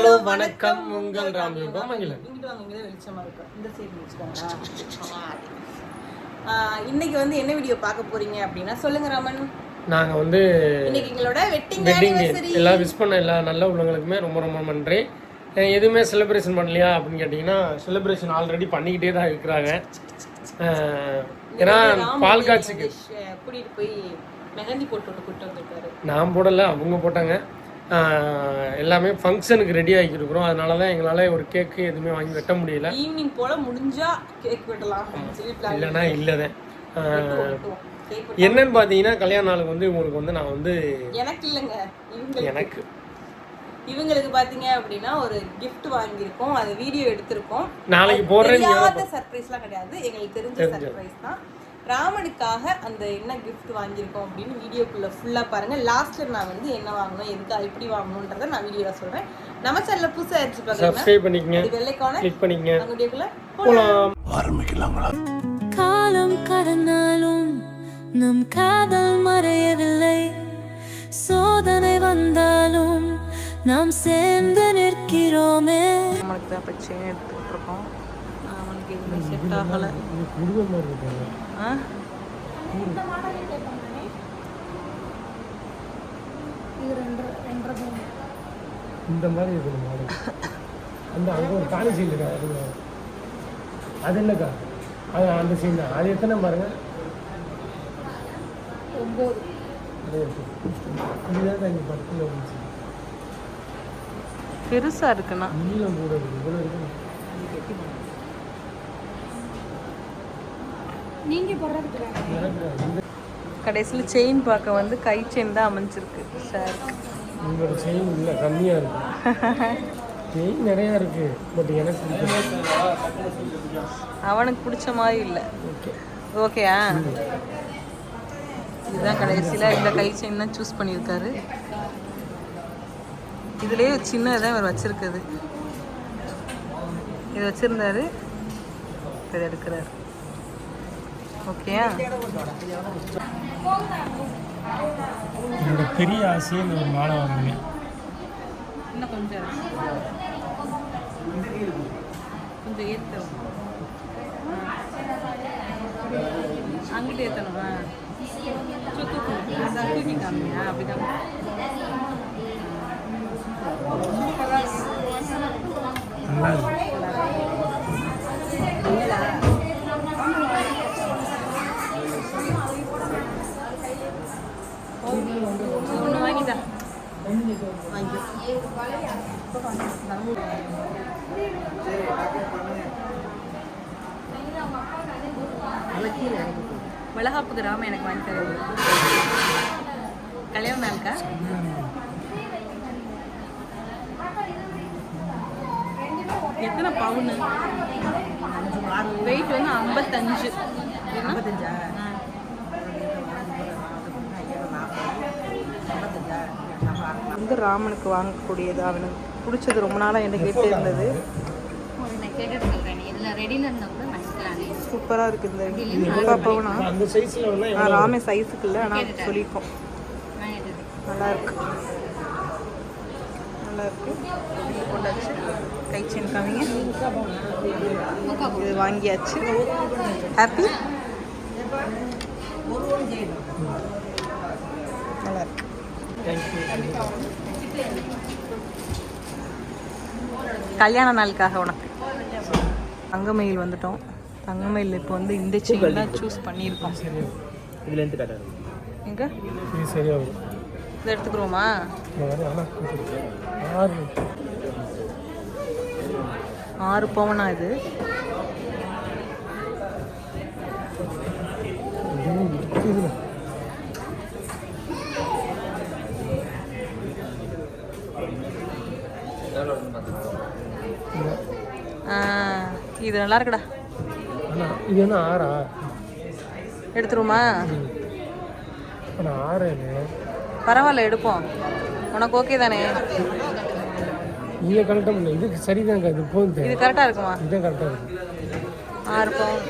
Hello வணக்கம் உங்கள் ராமலிங்கம் மகிழன். இங்கிட்டு வாங்க, இங்கே வெளிச்சமா இருக்கும். இந்த சைடு வச்சுக்கோங்க. இன்னைக்கு வந்து என்ன வீடியோ பார்க்க போறீங்க அப்படின்னா சொல்லுங்க ராமன். நாங்கள் வந்து இன்னைக்கு எங்களோட வெட்டிங் டே எல்லாம் விஷ் பண்ண எல்லா நல்ல உள்ளவங்களுக்குமே ரொம்ப ரொம்ப நன்றி. எதுவுமே செலிப்ரேஷன் பண்ணலையா அப்படின்னு கேட்டிங்கன்னா செலிப்ரேஷன் ஆல்ரெடி பண்ணிக்கிட்டே தான் இருக்கிறாங்க. ஏன்னா பால் காட்சிக்கு கூட்டிகிட்டு போய் மெஹந்தி போட்டு கூப்பிட்டு வந்திருக்காரு. நான் போடலை, அவங்க போட்டாங்க. எல்லாமே ஃபங்க்ஷனுக்கு ரெடி ஆகிருக்கிறோம். அதனால தான் எங்களால் ஒரு கேக்கு எதுவுமே வாங்கி வெட்ட முடியல. ஈவினிங் போல் முடிஞ்சா கேக் வெட்டலாம், இல்லைன்னா இல்லைதான். என்னன்னு பார்த்தீங்கன்னா கல்யாண நாளுக்கு வந்து உங்களுக்கு வந்து நான் வந்து எனக்கு இல்லைங்க, எனக்கு இவங்களுக்கு பார்த்தீங்க அப்படின்னா ஒரு கிஃப்ட் வாங்கியிருக்கோம். அது வீடியோ எடுத்திருக்கோம். நாளைக்கு போடுறேன். சர்ப்ரைஸ்லாம் கிடையாது, எங்களுக்கு தெரிஞ்ச சர்ப்ரைஸ் தான். ராமனுக்காக அந்த என்ன கிஃப்ட் வாங்கியிருக்கோம் அப்படின்னு வீடியோக்குள்ள ஃபுல்லாக பாருங்க. லாஸ்ட்ல நான் வந்து என்ன வாங்கணும், எதுக்கு எப்படி வாங்கணுன்றதை நான் வீடியோவில் சொல்றேன். நம்ம சேனல்ல புதுசாக ஆயிடுச்சு, சப்ஸ்கிரைப் பண்ணிக்கங்க, வெள்ளைக்கான கிளிக் பண்ணிக்கங்க. அந்த வீடியோக்குள்ள போலாம், ஆரம்பிக்கலாங்களா? காலம் கடந்தாலும் நம் காதல் மறையவில்லை. சோதனை வந்தாலும் நாம் சேர்ந்து நிற்கிறோமே. நம்மளுக்கு தான் இப்போ செயின் எடுத்துக்கிட்டு இருக்கோம். அவனுக்கு எதுவுமே செட் ஆகலை. இந்த மாதிரி இருக்குது மாடல். அந்த அங்கே ஒரு காலி சீல் இருக்கா, அது என்னக்கா? அது அந்த சீல் தான். அது எத்தனை பாருங்க, 9. இதுதான் இங்கே 10 வந்துச்சு. பெருசா இருக்குண்ணா, நீளம் கூட இருக்குது. இவ்வளோ இருக்கு. கடைசியில் செயின் பார்க்க வந்து கை செயின் தான் அமைஞ்சிருக்கு சார். உங்களோட செயின் இல்லை, கம்மியாக இருக்கு. செயின் நிறையா இருக்கு, பட் எனக்கு அவனுக்கு பிடிச்ச மாதிரி இல்லை. ஓகேயா? இதுதான் கடைசியில் இந்த கை செயின் தான் சூஸ் பண்ணியிருக்காரு. இதுலேயே சின்னதான் இவர் வச்சிருக்குது. இது வச்சிருந்தாரு, இதை எடுக்கிறாரு. ஓகேயா? என்னோட பெரிய ஆசையை இந்த ஒரு மாலை வாங்கினேன். இன்னும் கொஞ்சம் ஏற்றணும், அங்கிட்டு ஏற்றணுமா? தூக்கி காமியா? அப்படிதான் நல்லா இருக்கு. ஒன்று வாங்கிட்டா வாங்கி வளகாப்புக்கு ராம எனக்கு வாங்கி தருது. கல்யாணம் நாளுக்கா? எத்தனை பவுனு? வெயிட் வந்து 55. 55 வந்து ராமனுக்கு வாங்கக்கூடியது. அவனுக்கு பிடிச்சது ரொம்ப நாளாக என்ன கேட்டு இருந்தது. சூப்பராக இருக்குது. இந்த பவுனா ராமே சைஸுக்கு இல்லை, ஆனால் சொல்லியிருக்கோம். நல்லா இருக்கு, நல்லா இருக்கு. இது போட்டாச்சு. கை செயின் காமிங்க. இது வாங்கியாச்சு. ஹாப்பி. நல்லா இருக்கு. கல்யாண நாளுக்காக உனக்கு தங்கமயில் வந்துட்டோம். தங்கமயில் இப்போ வந்து இந்த செயின் தான் சூஸ் பண்ணியிருக்கோம். எங்க இதை எடுத்துக்கிறோமா? 6 பவுனா இது? இது நல்லா இருக்குடா. இது என்ன 6ஆ? எடுத்துருமா? 6 பரவாயில்ல, எடுப்போம். உனக்கு ஓகே தானே? நீங்கள் கரெக்டாக பண்ண இது சரிதாங்க. இது போதும். இது கரெக்டாக இருக்குமா? இதுதான் கரெக்டாக இருக்கும். 6 பவுன்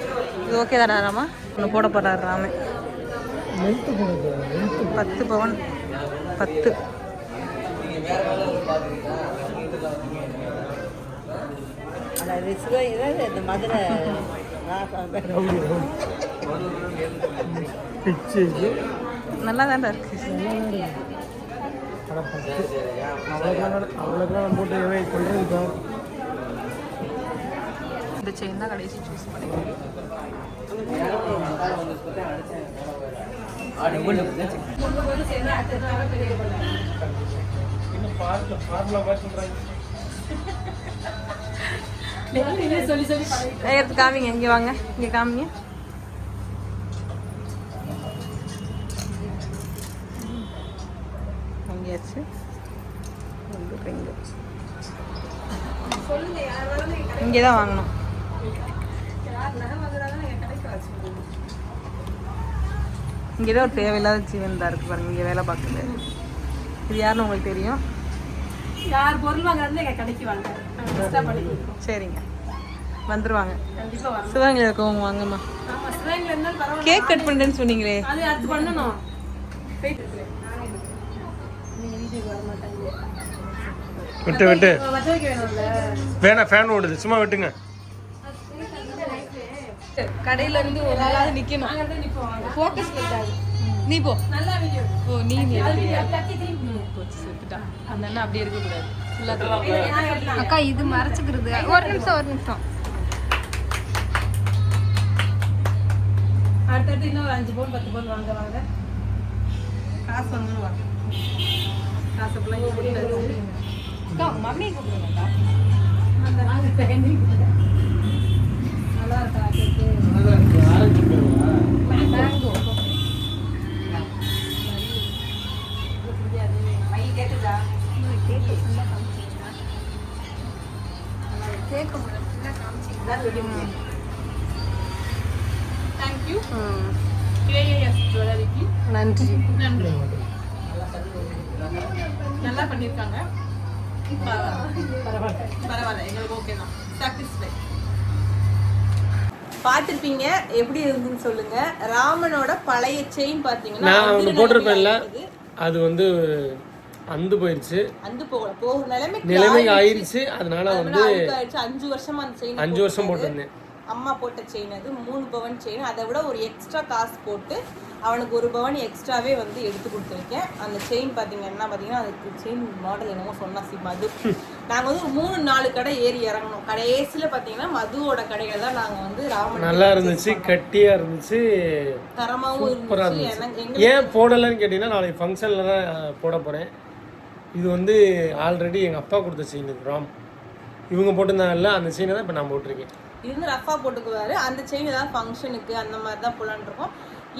இது ஓகே தானே ராமா? ஒன்று போட போகிறாரு ராமே. 10 பவுன் 10. இந்த மதுரை ரவுடி ரவுடி பிச்சு இது நல்லா தான் இருக்கு. ஆனால் ஃபஸ்ட்டு அவ்வளோக்கெல்லாம் நம்ம போட்டு எவன் கொள்றதுக்கா இந்த செயின் தான் கடைசி சூஸ் பண்ணிக்கிறேன். இன்னும் ஃபார்முலா பார்த்துக்கிறாங்க. எடுத்து காமிங்க, இங்கே வாங்க, இங்கே காமிங்க. வாங்கியாச்சு. இங்கே தான் வாங்கணும். இங்கே தான் ஒரு தேவையில்லாத ஜீவன் தான் இருக்குது பாருங்க. இங்கே வேலை பார்க்குது. இது யாருன்னு உங்களுக்கு தெரியும்? யார் பொருள் வாங்குறது எங்கள் கடைக்கு வாங்க. சரிங்க, வந்துருவாங்க. கண்டிப்பாக வாங்க. சிவகங்கையில் இருக்கவங்க வாங்கம்மா. ஆமாம், சிவகங்கையில் இருந்தாலும் பரவாயில்ல. கேக் கட் பண்ணுறேன்னு சொன்னீங்களே, அது அடுத்து பண்ணணும். போயிட்டு இருக்கிறேன். நீங்கள் வீட்டுக்கு வர மாட்டாங்க. விட்டு விட்டு வச்ச வைக்க வேணும்ல. வேணாம், ஃபேன் ஓடுது, சும்மா விட்டுங்க. கடையில இருந்து ஒரு நாளாவது நிக்கணும். நாங்கள் நிற்போம். வாங்க. ஃபோக்கஸ் இருக்காது. நீ போ. நல்லா வீடியோ. ஓ நீ கத்தி திரும்பி போச்சு, செத்துட்டா. அந்த அண்ணன் அப்படியே இருக்க கூடாது. ஃபுல்லா அக்கா இது மறைச்சுக்கிறது. ஒரு நிமிஷம். அடுத்தடுத்து இன்னும் ஒரு 5 பவுன் 10 பவுன் வாங்க வாங்க. காசு வாங்கணும் வாங்க. காசு ஃபுல்லாக இங்கே கொடுத்தாச்சு. அக்கா மம்மி கூப்பிடுங்கக்கா. அந்த நாங்கள் ட்ரைனிங் நல்லா இருக்கா கேக்கு? Mango my கேட்டுதா? கேட்க முடியல காமிச்சிங்க. தேங்க்யூ. கேஏஎஸ் ஜுவல்லரிக்கு நன்றி. நன்றி. நல்லா பண்ணியிருக்காங்க. பரவாயில்ல, எங்களுக்கு ஓகே தான். சாட்டிஸ்ஃபை. பார்த்துருப்பீங்க, எப்படி இருந்துன்னு சொல்லுங்க. ராமனோட பழைய செயின் பார்த்தீங்கன்னா நான் ஒன்று அந்த போட்டிருப்பேன்ல, நிலைமைக்கு அது வந்து அந்து போயிடுச்சு, அந்த போகிற நிலைமை ஆயிடுச்சு. அதனால வந்து 5 வருஷமா அந்த செயின் 5 வருஷம் போட்டிருந்தேன். அம்மா போட்ட செயின் அது 3 பவன் செயின். அதை விட ஒரு எக்ஸ்ட்ரா காசு போட்டு அவனுக்கு 1 பவன் எக்ஸ்ட்ராவே வந்து எடுத்து கொடுத்துருக்கேன். அந்த செயின் பார்த்தீங்கன்னா அதுக்கு செயின் மாடல் என்னமோ சொன்னா மது. நாங்கள் வந்து 3-4 கடை ஏறி இறங்கணும். கடைசியில் பார்த்தீங்கன்னா மதுவோட கடைகள் தான் நாங்கள் வந்து ராமன் நல்லா இருந்துச்சு, கட்டியா இருந்துச்சு, தரமாகவும் சூப்பரா இருந்துச்சு. இருந்துச்சு. ஏன் போடலைன்னு கேட்டீங்கன்னா, நாளைக்கு ஃபங்க்ஷனில் தான் போட போகிறேன். இது வந்து ஆல்ரெடி எங்கள் அப்பா கொடுத்த செயின். இது ராம் இவங்க போட்டிருந்தாங்கல்ல, அந்த செயினை தான் இப்போ நான் போட்டிருக்கேன். இது வந்து ரஃபா போட்டுக்குவாரு. அந்த செயின் ஏதாவது ஃபங்க்ஷனுக்கு அந்த மாதிரி தான் போலான்னு இருக்கோம்.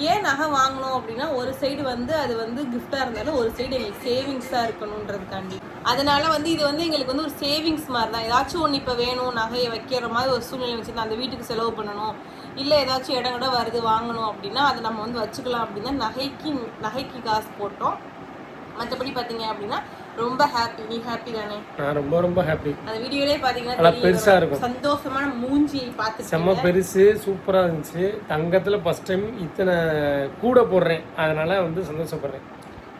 ஏன் நகை வாங்கணும் அப்படின்னா, ஒரு சைடு வந்து அது வந்து கிஃப்டாக இருந்தாலும் ஒரு சைடு எங்களுக்கு சேவிங்ஸாக இருக்கணுன்றதுக்காண்டி. அதனால வந்து இது வந்து எங்களுக்கு வந்து ஒரு சேவிங்ஸ் மாதிரி தான். ஏதாச்சும் ஒன்று இப்போ வேணும், நகையை வைக்கிற மாதிரி ஒரு சூழ்நிலை வச்சுருந்தா அந்த வீட்டுக்கு செலவு பண்ணணும், இல்லை ஏதாச்சும் இடம் கூட வருது வாங்கணும் அப்படின்னா அதை நம்ம வந்து வச்சுக்கலாம் அப்படின்னா நகைக்கு காசு போட்டோம். மற்றபடி பார்த்தீங்க அப்படின்னா ரொம்ப ஹாப்பி. நீ ஹாப்பி தானே? நான் ரொம்ப ரொம்ப ஹாப்பி. அந்த வீடியோலே பார்த்தீங்கன்னா நல்லா பெருசா இருக்கும். சந்தோஷமான மூஞ்சியை பார்த்து செம்ம பெருசு, சூப்பரா இருந்துச்சு. தங்கத்துல ஃபர்ஸ்ட் டைம் இத்தனை கூட போடுறேன், அதனால வந்து சந்தோஷப்படுறேன்.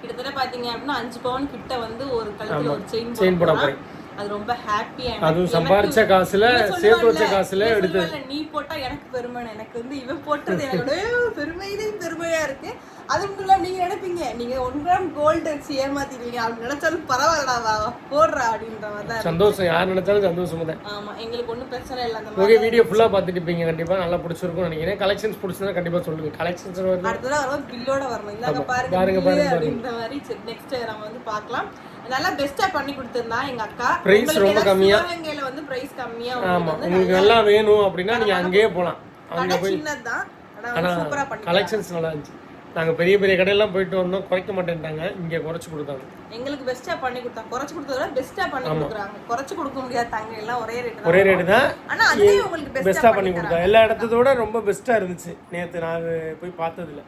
கிட்டத்தட்ட பாத்தீங்க அப்படின்னா 5 பவுன் கிட்ட வந்து ஒரு கழுத்துல ஒரு செயின் போட போறேன். அது ரொம்ப ஹாப்பியா. அதுவும் சம்பாரிச்ச காசுல, சேர்த்து வச்ச காசுல எடுத்து. நீ போட்டா எனக்கு பெருமை, எனக்கு வந்து இவன் போட்டது எனக்கு பெருமையா இருக்கு. அதுக்குள்ள நீங்க நினைப்பீங்க, நீங்க 1 கிராம் கோல்டு வச்சு ஏமாத்திடுவீங்க. அப்படி நினைச்சாலும் பரவாயில்லடா போடுறா அப்படின்ற மாதிரி தான் சந்தோஷம். யார் நினைச்சாலும் சந்தோஷம் தான். ஆமா, எங்களுக்கு ஒன்றும் பிரச்சனை இல்லை. அந்த ஓகே, வீடியோ ஃபுல்லா பார்த்துட்டு இருப்பீங்க. கண்டிப்பா நல்லா பிடிச்சிருக்கும்னு நினைக்கிறேன். கலெக்ஷன்ஸ் பிடிச்சதா கண்டிப்பா சொல்லுங்க. கலெக்ஷன்ஸ் அடுத்ததான் வரும் பில்லோட வரணும். இந்தாங்க பாருங்க அப்படின்ற மாதிரி. நெக்ஸ்ட் நம்ம வந்து பார்க்கலாம். நல்லா பெஸ்டா பண்ணி கொடுத்திருந்தா எங்க அக்கா. பிரைஸ் ரொம்ப கம்மியா, சிவகங்கையில வந்து பிரைஸ் கம்மியா. ஆமா, உங்களுக்கு நல்லா வேணும் அப்படின்னா நீங்க அங்கேயே போலாம். அங்க போய் சின்னதுதான், ஆனா சூப்பரா பண்ணி கலெக்ஷன்ஸ் நல்லா இருந்துச்சு. நாங்க பெரிய பெரிய கடையெல்லாம் போயிட்டு வந்தோம், குறைக்க மாட்டேன்ட்டாங்க. இங்க குறைச்சு கொடுத்தாங்க. எங்களுக்கு பெஸ்டா பண்ணி கொடுத்தாங்க. குறைச்சு கொடுத்தத பெஸ்டா பண்ணி கொடுக்குறாங்க. குறைச்சு கொடுக்க முடியாது, தங்க எல்லாம் ஒரே ரேட் தான். ஆனா அதுவே உங்களுக்கு பெஸ்டா பண்ணி கொடுத்தாங்க. எல்லா இடத்தோட ரொம்ப பெஸ்டா இருந்துச்சு. நேத்து நான் போய் பார்த்ததுல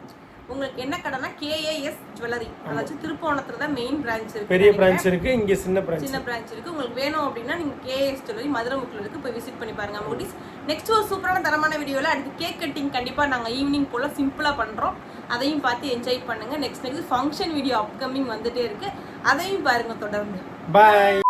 உங்களுக்கு என்ன கடைனா கேஏஎஸ் ஜுவல்லரி, அதாச்சும் திருப்போணத்துல தான் மெயின் பிரான்ச் இருக்கு. பெரிய பிரான்ச் இருக்கு, இங்க சின்ன பிரான்ச் இருக்கு. உங்களுக்கு வேணும் அப்படின்னா நீங்க கேஏஎஸ் ஜுவல்லரி மதுரை முக்கில் இருக்கு, போய் விசிட் பண்ணி பாருங்க. முடிஸ் நெக்ஸ்ட் ஒரு சூப்பரான தரமான வீடியோல அடுத்து கேக் கட்டிங் கண்டிப்பா நாங்க ஈவினிங் போல சிம்பிளா பண்றோம். அதையும் பார்த்து என்ஜாய் பண்ணுங்க. நெக்ஸ்ட் ஃபங்க்ஷன் வீடியோ அப்கமிங் வந்துட்டே இருக்கு, அதையும் பாருங்க தொடர்ந்து. பாய்.